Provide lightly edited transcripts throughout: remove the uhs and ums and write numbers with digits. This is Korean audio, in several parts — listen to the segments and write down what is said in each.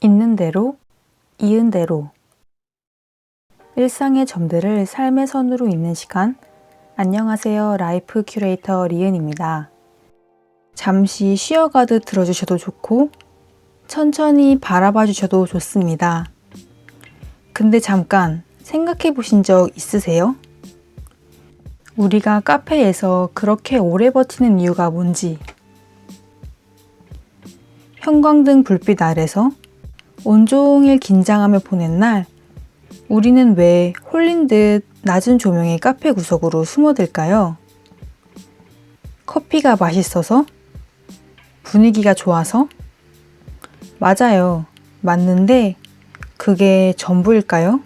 있는 대로, 이은 대로. 일상의 점들을 삶의 선으로 잇는 시간. 안녕하세요. 라이프 큐레이터 리은입니다. 잠시 쉬어가듯 들어주셔도 좋고 천천히 바라봐 주셔도 좋습니다. 근데 잠깐 생각해 보신 적 있으세요? 우리가 카페에서 그렇게 오래 버티는 이유가 뭔지. 형광등 불빛 아래서 온종일 긴장하며 보낸 날, 우리는 왜 홀린 듯 낮은 조명의 카페 구석으로 숨어들까요? 커피가 맛있어서? 분위기가 좋아서? 맞아요. 맞는데 그게 전부일까요?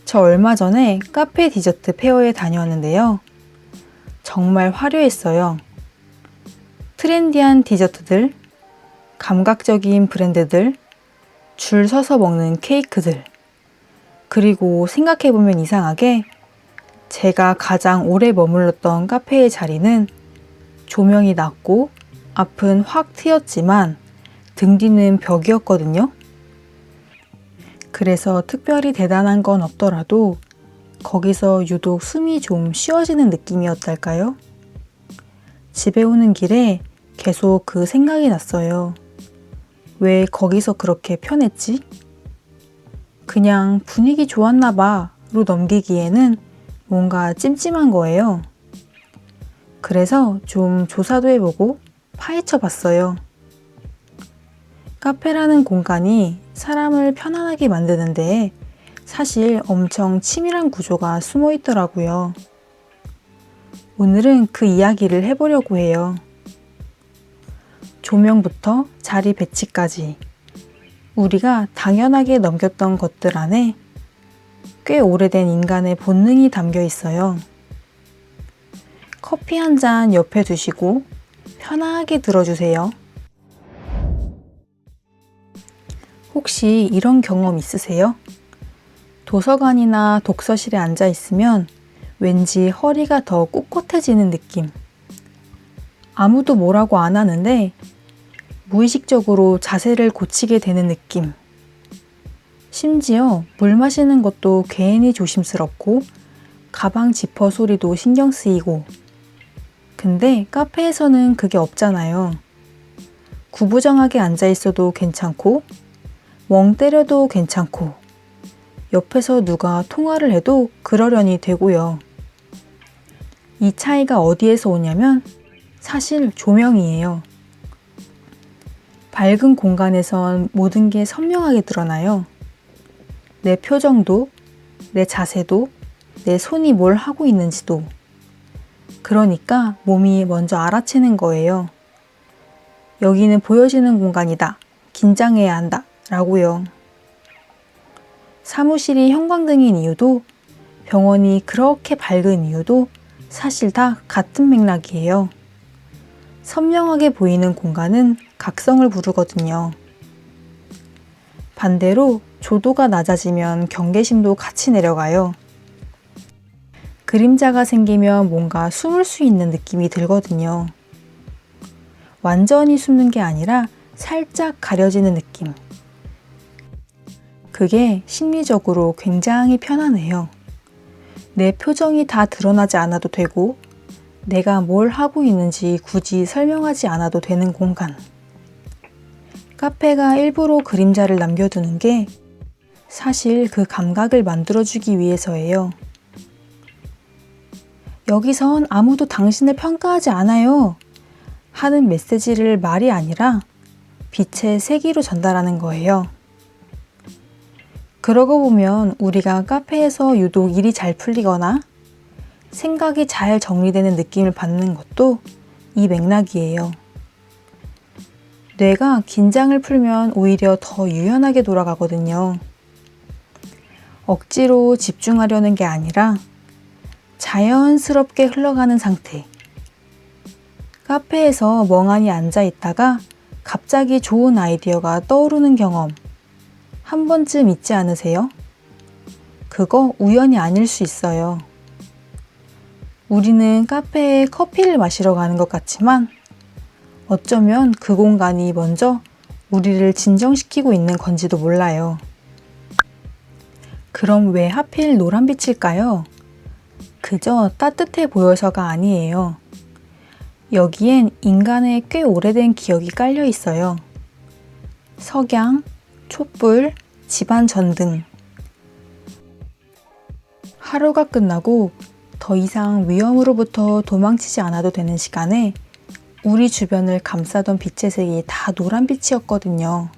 저 얼마 전에 카페 디저트 페어에 다녀왔는데요. 정말 화려했어요. 트렌디한 디저트들, 감각적인 브랜드들, 줄 서서 먹는 케이크들, 그리고 생각해보면 이상하게 제가 가장 오래 머물렀던 카페의 자리는 조명이 낮고 앞은 확 트였지만 등 뒤는 벽이었거든요. 그래서 특별히 대단한 건 없더라도 거기서 유독 숨이 좀 쉬어지는 느낌이었달까요? 집에 오는 길에 계속 그 생각이 났어요. 왜 거기서 그렇게 편했지? 그냥 분위기 좋았나 봐로 넘기기에는 뭔가 찜찜한 거예요. 그래서 좀 조사도 해보고 파헤쳐 봤어요. 카페라는 공간이 사람을 편안하게 만드는데 사실 엄청 치밀한 구조가 숨어 있더라고요. 오늘은 그 이야기를 해보려고 해요. 조명부터 자리 배치까지 우리가 당연하게 넘겼던 것들 안에 꽤 오래된 인간의 본능이 담겨 있어요. 커피 한 잔 옆에 두시고 편하게 들어주세요. 혹시 이런 경험 있으세요? 도서관이나 독서실에 앉아 있으면 왠지 허리가 더 꼿꼿해지는 느낌. 아무도 뭐라고 안 하는데 무의식적으로 자세를 고치게 되는 느낌. 심지어 물 마시는 것도 괜히 조심스럽고 가방 지퍼 소리도 신경 쓰이고. 근데 카페에서는 그게 없잖아요. 구부정하게 앉아 있어도 괜찮고 멍 때려도 괜찮고 옆에서 누가 통화를 해도 그러려니 되고요. 이 차이가 어디에서 오냐면 사실 조명이에요. 밝은 공간에선 모든 게 선명하게 드러나요. 내 표정도, 내 자세도, 내 손이 뭘 하고 있는지도. 그러니까 몸이 먼저 알아채는 거예요. 여기는 보여지는 공간이다. 긴장해야 한다. 라고요. 사무실이 형광등인 이유도, 병원이 그렇게 밝은 이유도 사실 다 같은 맥락이에요. 선명하게 보이는 공간은 각성을 부르거든요. 반대로 조도가 낮아지면 경계심도 같이 내려가요. 그림자가 생기면 뭔가 숨을 수 있는 느낌이 들거든요. 완전히 숨는 게 아니라 살짝 가려지는 느낌. 그게 심리적으로 굉장히 편안해요. 내 표정이 다 드러나지 않아도 되고 내가 뭘 하고 있는지 굳이 설명하지 않아도 되는 공간. 카페가 일부러 그림자를 남겨두는 게 사실 그 감각을 만들어주기 위해서예요. 여기선 아무도 당신을 평가하지 않아요. 하는 메시지를 말이 아니라 빛의 세기로 전달하는 거예요. 그러고 보면 우리가 카페에서 유독 일이 잘 풀리거나 생각이 잘 정리되는 느낌을 받는 것도 이 맥락이에요. 뇌가 긴장을 풀면 오히려 더 유연하게 돌아가거든요. 억지로 집중하려는 게 아니라 자연스럽게 흘러가는 상태. 카페에서 멍하니 앉아 있다가 갑자기 좋은 아이디어가 떠오르는 경험. 한 번쯤 있지 않으세요? 그거 우연이 아닐 수 있어요. 우리는 카페에 커피를 마시러 가는 것 같지만 어쩌면 그 공간이 먼저 우리를 진정시키고 있는 건지도 몰라요. 그럼 왜 하필 노란빛일까요? 그저 따뜻해 보여서가 아니에요. 여기엔 인간의 꽤 오래된 기억이 깔려 있어요. 석양, 촛불, 집안 전등. 하루가 끝나고 더 이상 위험으로부터 도망치지 않아도 되는 시간에 우리 주변을 감싸던 빛의 색이 다 노란빛이었거든요.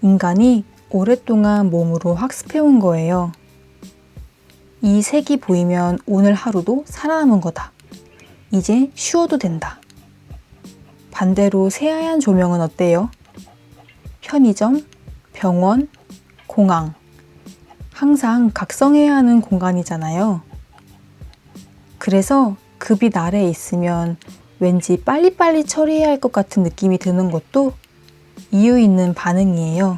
인간이 오랫동안 몸으로 학습해온 거예요. 이 색이 보이면 오늘 하루도 살아남은 거다. 이제 쉬어도 된다. 반대로 새하얀 조명은 어때요? 편의점, 병원, 공항. 항상 각성해야 하는 공간이잖아요. 그래서 그 빛 아래에 있으면 왠지 빨리빨리 처리해야 할 것 같은 느낌이 드는 것도 이유 있는 반응이에요.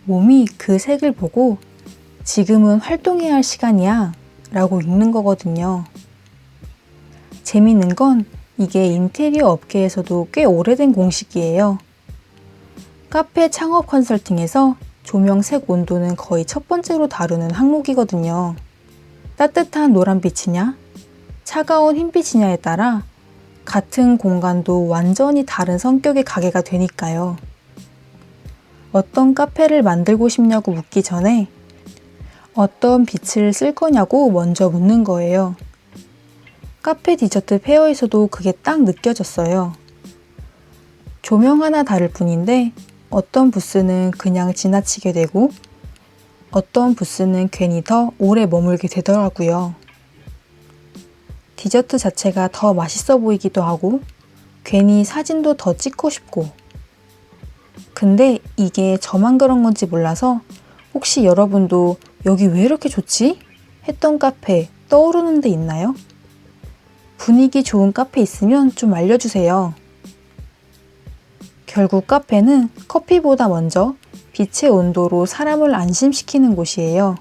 몸이 그 색을 보고 지금은 활동해야 할 시간이야 라고 읽는 거거든요. 재밌는 건 이게 인테리어 업계에서도 꽤 오래된 공식이에요. 카페 창업 컨설팅에서 조명색 온도는 거의 첫 번째로 다루는 항목이거든요. 따뜻한 노란빛이냐, 차가운 흰빛이냐에 따라 같은 공간도 완전히 다른 성격의 가게가 되니까요. 어떤 카페를 만들고 싶냐고 묻기 전에 어떤 빛을 쓸 거냐고 먼저 묻는 거예요. 카페 디저트 페어에서도 그게 딱 느껴졌어요. 조명 하나 다를 뿐인데 어떤 부스는 그냥 지나치게 되고 어떤 부스는 괜히 더 오래 머물게 되더라고요. 디저트 자체가 더 맛있어 보이기도 하고 괜히 사진도 더 찍고 싶고. 근데 이게 저만 그런 건지 몰라서 혹시 여러분도 여기 왜 이렇게 좋지? 했던 카페 떠오르는 데 있나요? 분위기 좋은 카페 있으면 좀 알려주세요. 결국 카페는 커피보다 먼저 빛의 온도로 사람을 안심시키는 곳이에요.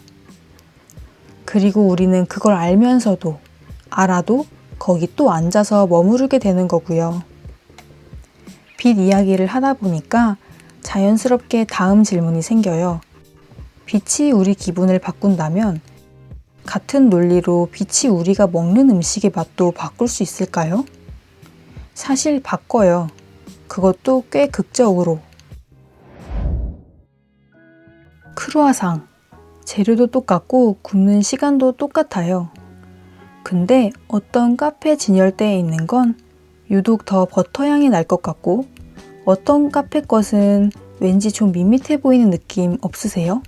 그리고 우리는 그걸 알면서도 알아도 거기 또 앉아서 머무르게 되는 거고요. 빛 이야기를 하다 보니까 자연스럽게 다음 질문이 생겨요. 빛이 우리 기분을 바꾼다면 같은 논리로 빛이 우리가 먹는 음식의 맛도 바꿀 수 있을까요? 사실 바꿔요. 그것도 꽤 극적으로. 크루아상. 재료도 똑같고 굽는 시간도 똑같아요. 근데 어떤 카페 진열대에 있는 건 유독 더 버터 향이 날 것 같고 어떤 카페 것은 왠지 좀 밋밋해 보이는 느낌 없으세요?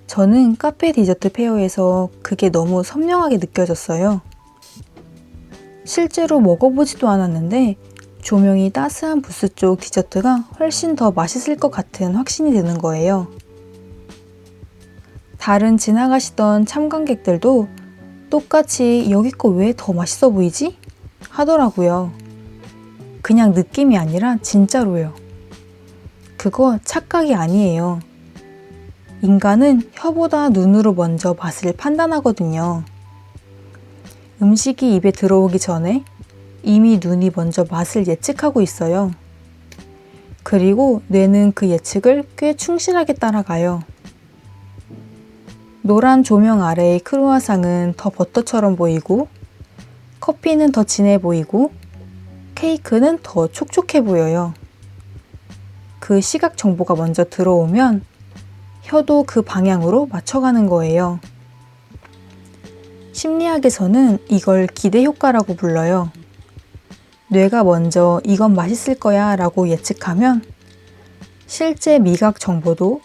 저는 카페 디저트 페어에서 그게 너무 선명하게 느껴졌어요. 실제로 먹어보지도 않았는데 조명이 따스한 부스 쪽 디저트가 훨씬 더 맛있을 것 같은 확신이 드는 거예요. 다른 지나가시던 참관객들도 똑같이 여기 거 왜 더 맛있어 보이지? 하더라고요. 그냥 느낌이 아니라 진짜로요. 그거 착각이 아니에요. 인간은 혀보다 눈으로 먼저 맛을 판단하거든요. 음식이 입에 들어오기 전에 이미 눈이 먼저 맛을 예측하고 있어요. 그리고 뇌는 그 예측을 꽤 충실하게 따라가요. 노란 조명 아래의 크루아상은 더 버터처럼 보이고 커피는 더 진해 보이고 케이크는 더 촉촉해 보여요. 그 시각 정보가 먼저 들어오면 혀도 그 방향으로 맞춰가는 거예요. 심리학에서는 이걸 기대 효과라고 불러요. 뇌가 먼저 이건 맛있을 거야 라고 예측하면 실제 미각 정보도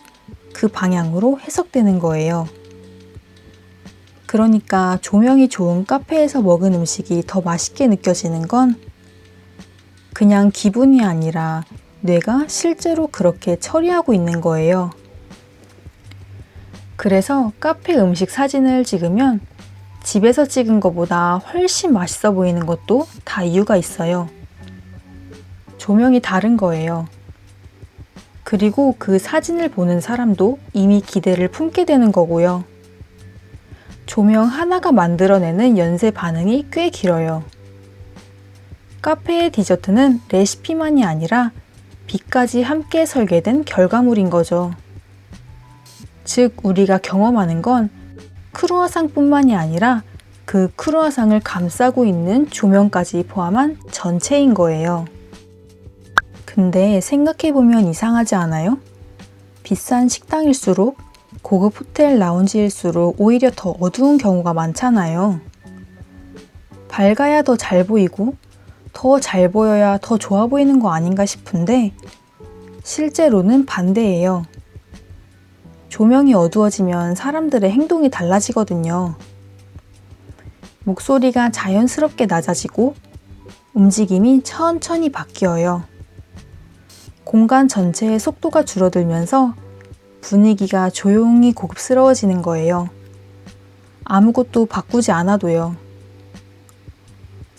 그 방향으로 해석되는 거예요. 그러니까 조명이 좋은 카페에서 먹은 음식이 더 맛있게 느껴지는 건 그냥 기분이 아니라 뇌가 실제로 그렇게 처리하고 있는 거예요. 그래서 카페 음식 사진을 찍으면 집에서 찍은 것보다 훨씬 맛있어 보이는 것도 다 이유가 있어요. 조명이 다른 거예요. 그리고 그 사진을 보는 사람도 이미 기대를 품게 되는 거고요. 조명 하나가 만들어내는 연쇄 반응이 꽤 길어요. 카페의 디저트는 레시피만이 아니라 빛까지 함께 설계된 결과물인 거죠. 즉, 우리가 경험하는 건 크루아상뿐만이 아니라 그 크루아상을 감싸고 있는 조명까지 포함한 전체인 거예요. 근데 생각해보면 이상하지 않아요? 비싼 식당일수록, 고급 호텔 라운지일수록 오히려 더 어두운 경우가 많잖아요. 밝아야 더 잘 보이고 더 잘 보여야 더 좋아 보이는 거 아닌가 싶은데 실제로는 반대예요. 조명이 어두워지면 사람들의 행동이 달라지거든요. 목소리가 자연스럽게 낮아지고 움직임이 천천히 바뀌어요. 공간 전체의 속도가 줄어들면서 분위기가 조용히 고급스러워지는 거예요. 아무것도 바꾸지 않아도요.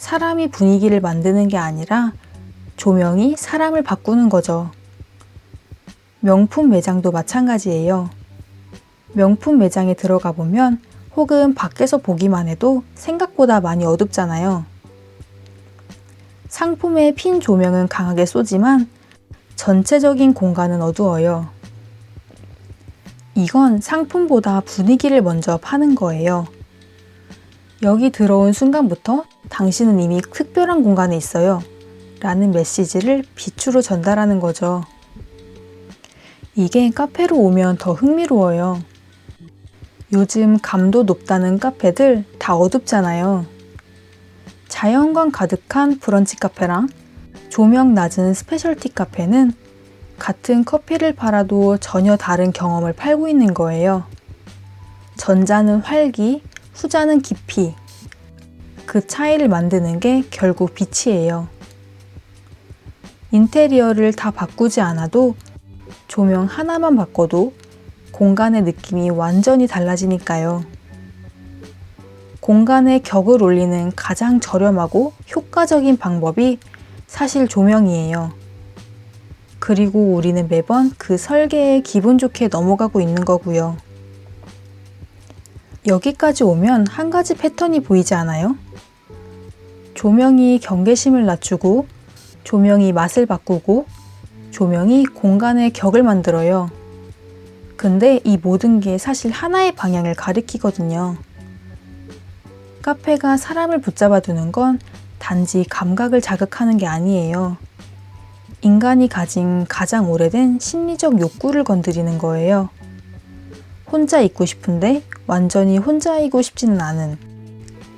사람이 분위기를 만드는 게 아니라 조명이 사람을 바꾸는 거죠. 명품 매장도 마찬가지예요. 명품 매장에 들어가 보면 혹은 밖에서 보기만 해도 생각보다 많이 어둡잖아요. 상품의 핀 조명은 강하게 쏘지만 전체적인 공간은 어두워요. 이건 상품보다 분위기를 먼저 파는 거예요. 여기 들어온 순간부터 당신은 이미 특별한 공간에 있어요. 라는 메시지를 빛으로 전달하는 거죠. 이게 카페로 오면 더 흥미로워요. 요즘 감도 높다는 카페들 다 어둡잖아요. 자연광 가득한 브런치 카페랑 조명 낮은 스페셜티 카페는 같은 커피를 팔아도 전혀 다른 경험을 팔고 있는 거예요. 전자는 활기, 후자는 깊이. 그 차이를 만드는 게 결국 빛이에요. 인테리어를 다 바꾸지 않아도 조명 하나만 바꿔도 공간의 느낌이 완전히 달라지니까요. 공간의 격을 올리는 가장 저렴하고 효과적인 방법이 사실 조명이에요. 그리고 우리는 매번 그 설계에 기분 좋게 넘어가고 있는 거고요. 여기까지 오면 한 가지 패턴이 보이지 않아요? 조명이 경계심을 낮추고, 조명이 맛을 바꾸고, 조명이 공간의 격을 만들어요. 근데 이 모든 게 사실 하나의 방향을 가리키거든요. 카페가 사람을 붙잡아 두는 건 단지 감각을 자극하는 게 아니에요. 인간이 가진 가장 오래된 심리적 욕구를 건드리는 거예요. 혼자 있고 싶은데 완전히 혼자이고 싶지는 않은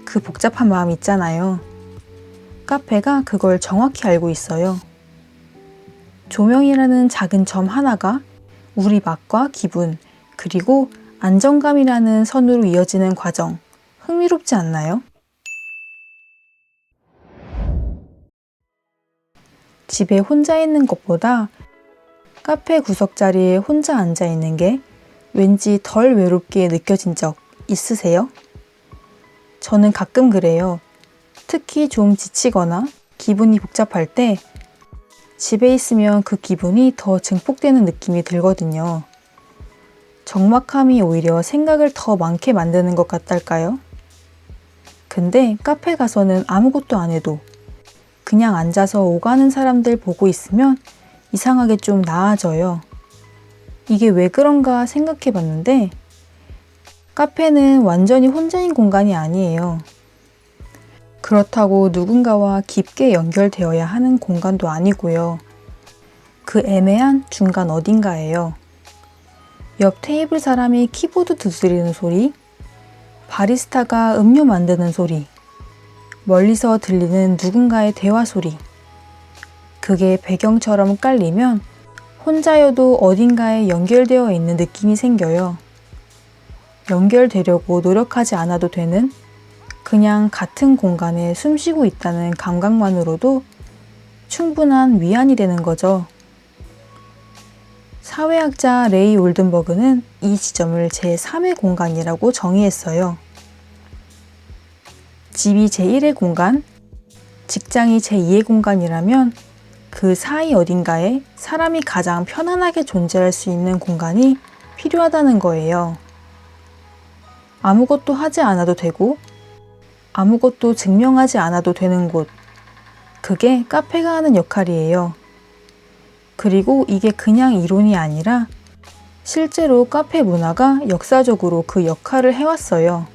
그 복잡한 마음 있잖아요. 카페가 그걸 정확히 알고 있어요. 조명이라는 작은 점 하나가 우리 맛과 기분, 그리고 안정감이라는 선으로 이어지는 과정, 흥미롭지 않나요? 집에 혼자 있는 것보다 카페 구석자리에 혼자 앉아 있는 게 왠지 덜 외롭게 느껴진 적 있으세요? 저는 가끔 그래요. 특히 좀 지치거나 기분이 복잡할 때 집에 있으면 그 기분이 더 증폭되는 느낌이 들거든요. 적막함이 오히려 생각을 더 많게 만드는 것 같달까요? 근데 카페 가서는 아무것도 안 해도 그냥 앉아서 오가는 사람들 보고 있으면 이상하게 좀 나아져요. 이게 왜 그런가 생각해 봤는데 카페는 완전히 혼자인 공간이 아니에요. 그렇다고 누군가와 깊게 연결되어야 하는 공간도 아니고요. 그 애매한 중간 어딘가예요. 옆 테이블 사람이 키보드 두드리는 소리, 바리스타가 음료 만드는 소리, 멀리서 들리는 누군가의 대화 소리. 그게 배경처럼 깔리면 혼자여도 어딘가에 연결되어 있는 느낌이 생겨요. 연결되려고 노력하지 않아도 되는 그냥 같은 공간에 숨쉬고 있다는 감각만으로도 충분한 위안이 되는 거죠. 사회학자 레이 올든버그는 이 지점을 제3의 공간이라고 정의했어요. 집이 제1의 공간, 직장이 제2의 공간이라면 그 사이 어딘가에 사람이 가장 편안하게 존재할 수 있는 공간이 필요하다는 거예요. 아무것도 하지 않아도 되고 아무것도 증명하지 않아도 되는 곳, 그게 카페가 하는 역할이에요. 그리고 이게 그냥 이론이 아니라 실제로 카페 문화가 역사적으로 그 역할을 해왔어요.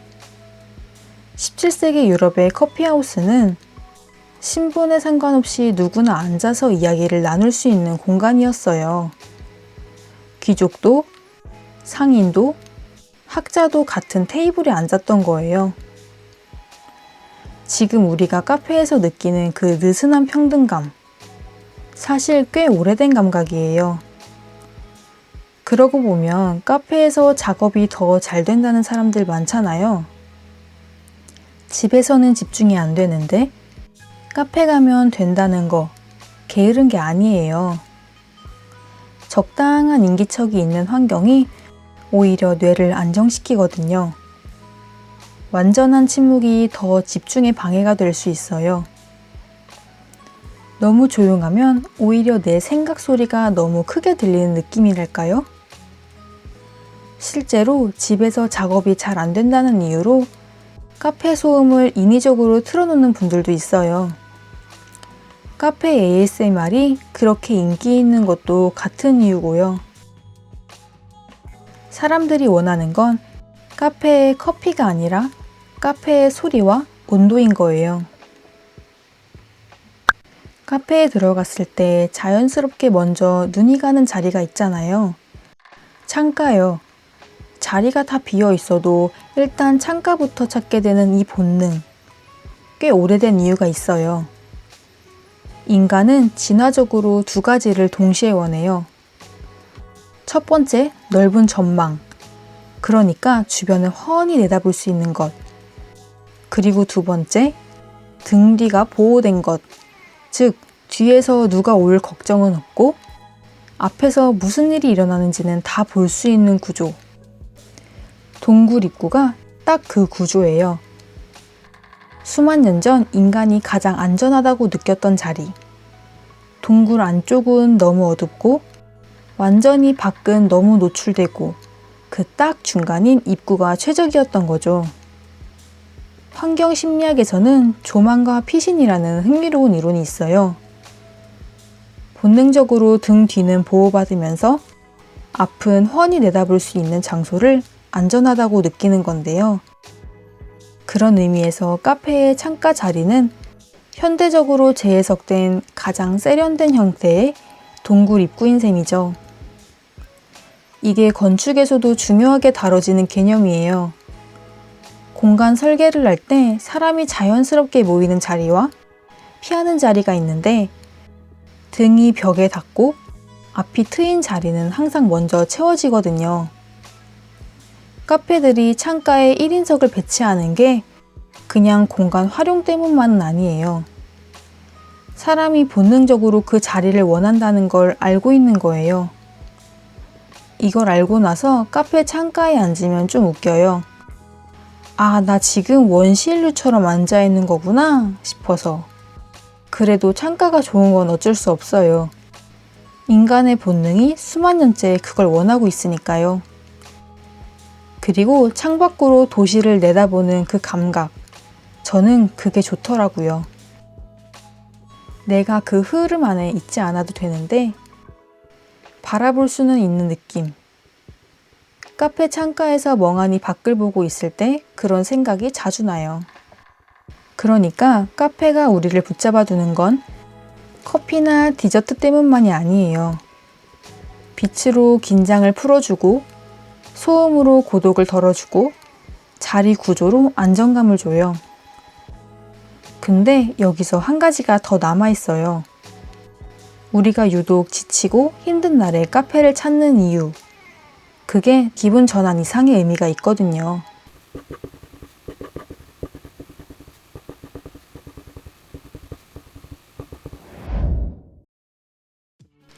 17세기 유럽의 커피하우스는 신분에 상관없이 누구나 앉아서 이야기를 나눌 수 있는 공간이었어요. 귀족도, 상인도, 학자도 같은 테이블에 앉았던 거예요. 지금 우리가 카페에서 느끼는 그 느슨한 평등감, 사실 꽤 오래된 감각이에요. 그러고 보면 카페에서 작업이 더 잘 된다는 사람들 많잖아요. 집에서는 집중이 안 되는데 카페 가면 된다는 거 게으른 게 아니에요. 적당한 인기척이 있는 환경이 오히려 뇌를 안정시키거든요. 완전한 침묵이 더 집중에 방해가 될 수 있어요. 너무 조용하면 오히려 내 생각 소리가 너무 크게 들리는 느낌이랄까요? 실제로 집에서 작업이 잘 안 된다는 이유로 카페 소음을 인위적으로 틀어놓는 분들도 있어요. 카페 ASMR이 그렇게 인기 있는 것도 같은 이유고요. 사람들이 원하는 건 카페의 커피가 아니라 카페의 소리와 온도인 거예요. 카페에 들어갔을 때 자연스럽게 먼저 눈이 가는 자리가 있잖아요. 창가요. 자리가 다 비어 있어도 일단 창가부터 찾게 되는 이 본능. 꽤 오래된 이유가 있어요. 인간은 진화적으로 두 가지를 동시에 원해요. 첫 번째, 넓은 전망. 그러니까 주변을 훤히 내다볼 수 있는 것. 그리고 두 번째, 등 뒤가 보호된 것. 즉, 뒤에서 누가 올 걱정은 없고 앞에서 무슨 일이 일어나는지는 다 볼 수 있는 구조. 동굴 입구가 딱 그 구조예요. 수만 년 전 인간이 가장 안전하다고 느꼈던 자리. 동굴 안쪽은 너무 어둡고 완전히 밖은 너무 노출되고 그 딱 중간인 입구가 최적이었던 거죠. 환경 심리학에서는 조망과 피신이라는 흥미로운 이론이 있어요. 본능적으로 등 뒤는 보호받으면서 앞은 훤히 내다볼 수 있는 장소를 안전하다고 느끼는 건데요. 그런 의미에서 카페의 창가 자리는 현대적으로 재해석된 가장 세련된 형태의 동굴 입구인 셈이죠. 이게 건축에서도 중요하게 다뤄지는 개념이에요. 공간 설계를 할 때 사람이 자연스럽게 모이는 자리와 피하는 자리가 있는데 등이 벽에 닿고 앞이 트인 자리는 항상 먼저 채워지거든요. 카페들이 창가에 1인석을 배치하는 게 그냥 공간 활용 때문만은 아니에요. 사람이 본능적으로 그 자리를 원한다는 걸 알고 있는 거예요. 이걸 알고 나서 카페 창가에 앉으면 좀 웃겨요. 아, 나 지금 원시인류처럼 앉아 있는 거구나 싶어서. 그래도 창가가 좋은 건 어쩔 수 없어요. 인간의 본능이 수만 년째 그걸 원하고 있으니까요. 그리고 창밖으로 도시를 내다보는 그 감각. 저는 그게 좋더라고요. 내가 그 흐름 안에 있지 않아도 되는데 바라볼 수는 있는 느낌. 카페 창가에서 멍하니 밖을 보고 있을 때 그런 생각이 자주 나요. 그러니까 카페가 우리를 붙잡아 두는 건 커피나 디저트 때문만이 아니에요. 빛으로 긴장을 풀어주고 소음으로 고독을 덜어주고 자리 구조로 안정감을 줘요. 근데 여기서 한 가지가 더 남아있어요. 우리가 유독 지치고 힘든 날에 카페를 찾는 이유. 그게 기분 전환 이상의 의미가 있거든요.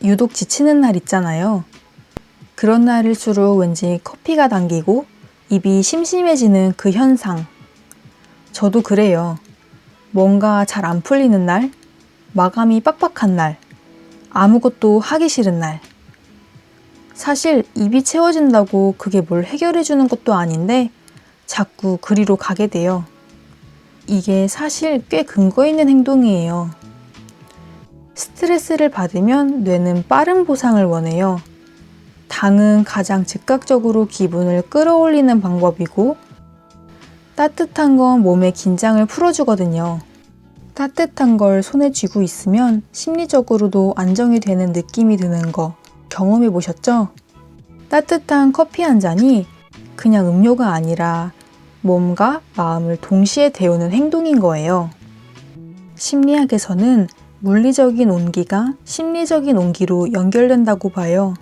유독 지치는 날 있잖아요. 그런 날일수록 왠지 커피가 당기고 입이 심심해지는 그 현상. 저도 그래요. 뭔가 잘 안 풀리는 날, 마감이 빡빡한 날, 아무것도 하기 싫은 날. 사실 입이 채워진다고 그게 뭘 해결해 주는 것도 아닌데 자꾸 그리로 가게 돼요. 이게 사실 꽤 근거 있는 행동이에요. 스트레스를 받으면 뇌는 빠른 보상을 원해요. 당은 가장 즉각적으로 기분을 끌어올리는 방법이고, 따뜻한 건 몸의 긴장을 풀어주거든요. 따뜻한 걸 손에 쥐고 있으면 심리적으로도 안정이 되는 느낌이 드는 거 경험해 보셨죠? 따뜻한 커피 한 잔이 그냥 음료가 아니라 몸과 마음을 동시에 데우는 행동인 거예요. 심리학에서는 물리적인 온기가 심리적인 온기로 연결된다고 봐요.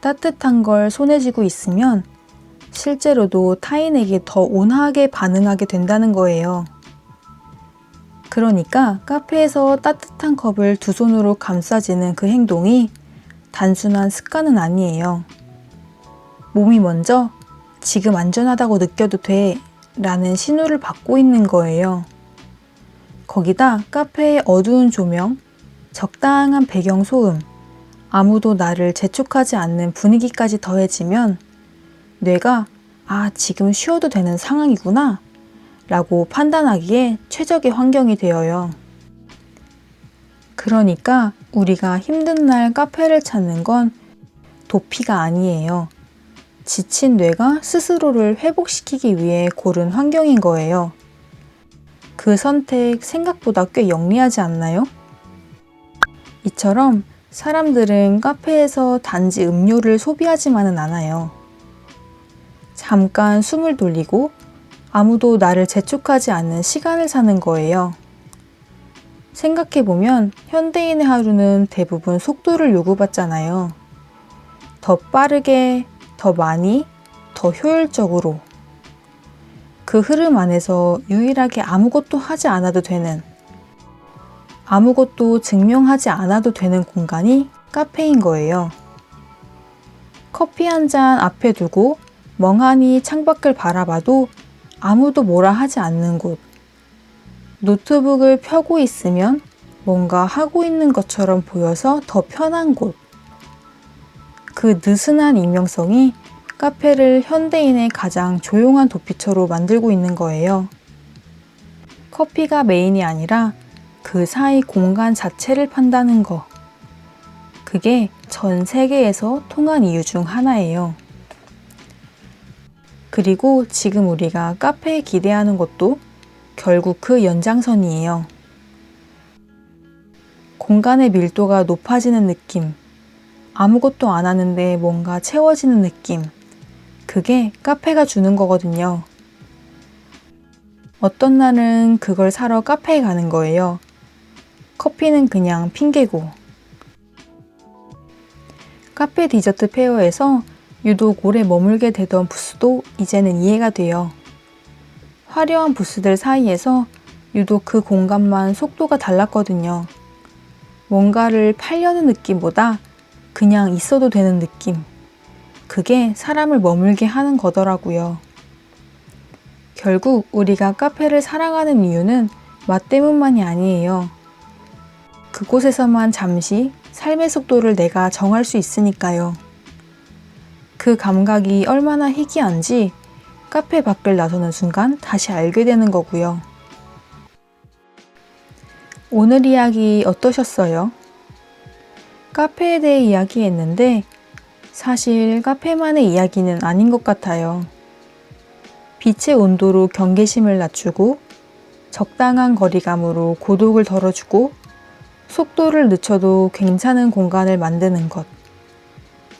따뜻한 걸 손에 쥐고 있으면 실제로도 타인에게 더 온화하게 반응하게 된다는 거예요. 그러니까 카페에서 따뜻한 컵을 두 손으로 감싸지는 그 행동이 단순한 습관은 아니에요. 몸이 먼저 지금 안전하다고 느껴도 돼 라는 신호를 받고 있는 거예요. 거기다 카페의 어두운 조명, 적당한 배경 소음, 아무도 나를 재촉하지 않는 분위기까지 더해지면 뇌가 지금 쉬어도 되는 상황이구나 라고 판단하기에 최적의 환경이 되어요. 그러니까 우리가 힘든 날 카페를 찾는 건 도피가 아니에요. 지친 뇌가 스스로를 회복시키기 위해 고른 환경인 거예요. 그 선택 생각보다 꽤 영리하지 않나요? 이처럼 사람들은 카페에서 단지 음료를 소비하지만은 않아요. 잠깐 숨을 돌리고 아무도 나를 재촉하지 않는 시간을 사는 거예요. 생각해보면 현대인의 하루는 대부분 속도를 요구받잖아요. 더 빠르게, 더 많이, 더 효율적으로. 그 흐름 안에서 유일하게 아무것도 하지 않아도 되는, 아무것도 증명하지 않아도 되는 공간이 카페인 거예요. 커피 한 잔 앞에 두고 멍하니 창밖을 바라봐도 아무도 뭐라 하지 않는 곳. 노트북을 펴고 있으면 뭔가 하고 있는 것처럼 보여서 더 편한 곳. 그 느슨한 익명성이 카페를 현대인의 가장 조용한 도피처로 만들고 있는 거예요. 커피가 메인이 아니라 그 사이 공간 자체를 판다는 거. 그게 전 세계에서 통한 이유 중 하나예요. 그리고 지금 우리가 카페에 기대하는 것도 결국 그 연장선이에요. 공간의 밀도가 높아지는 느낌, 아무것도 안 하는데 뭔가 채워지는 느낌, 그게 카페가 주는 거거든요. 어떤 날은 그걸 사러 카페에 가는 거예요. 커피는 그냥 핑계고. 카페 디저트 페어에서 유독 오래 머물게 되던 부스도 이제는 이해가 돼요. 화려한 부스들 사이에서 유독 그 공간만 속도가 달랐거든요. 뭔가를 팔려는 느낌보다 그냥 있어도 되는 느낌. 그게 사람을 머물게 하는 거더라고요. 결국 우리가 카페를 사랑하는 이유는 맛 때문만이 아니에요. 그곳에서만 잠시 삶의 속도를 내가 정할 수 있으니까요. 그 감각이 얼마나 희귀한지 카페 밖을 나서는 순간 다시 알게 되는 거고요. 오늘 이야기 어떠셨어요? 카페에 대해 이야기했는데 사실 카페만의 이야기는 아닌 것 같아요. 빛의 온도로 경계심을 낮추고 적당한 거리감으로 고독을 덜어주고 속도를 늦춰도 괜찮은 공간을 만드는 것.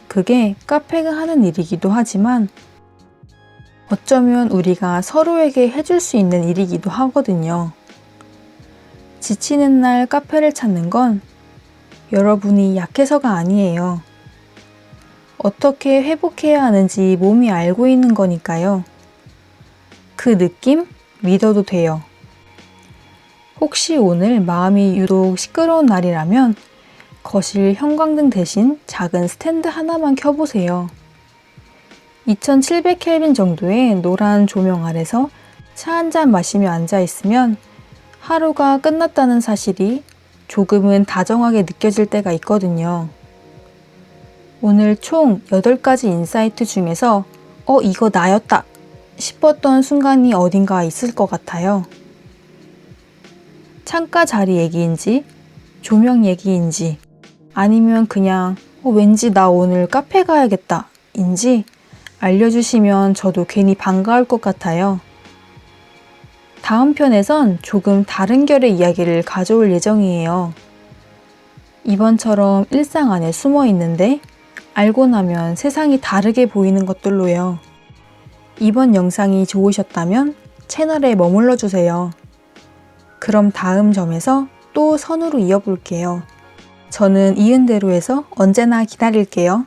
그게 카페가 하는 일이기도 하지만 어쩌면 우리가 서로에게 해줄 수 있는 일이기도 하거든요. 지치는 날 카페를 찾는 건 여러분이 약해서가 아니에요. 어떻게 회복해야 하는지 몸이 알고 있는 거니까요. 그 느낌 믿어도 돼요. 혹시 오늘 마음이 유독 시끄러운 날이라면 거실 형광등 대신 작은 스탠드 하나만 켜보세요. 2700켈빈 정도의 노란 조명 아래서 차 한 잔 마시며 앉아있으면 하루가 끝났다는 사실이 조금은 다정하게 느껴질 때가 있거든요. 오늘 총 8가지 인사이트 중에서 이거 나였다 싶었던 순간이 어딘가 있을 것 같아요. 창가 자리 얘기인지 조명 얘기인지 아니면 그냥 왠지 나 오늘 카페 가야겠다 인지 알려주시면 저도 괜히 반가울 것 같아요. 다음 편에선 조금 다른 결의 이야기를 가져올 예정이에요. 이번처럼 일상 안에 숨어 있는데 알고 나면 세상이 다르게 보이는 것들로요. 이번 영상이 좋으셨다면 채널에 머물러 주세요. 그럼 다음 점에서 또 선으로 이어볼게요. 저는 이은대로에서 언제나 기다릴게요.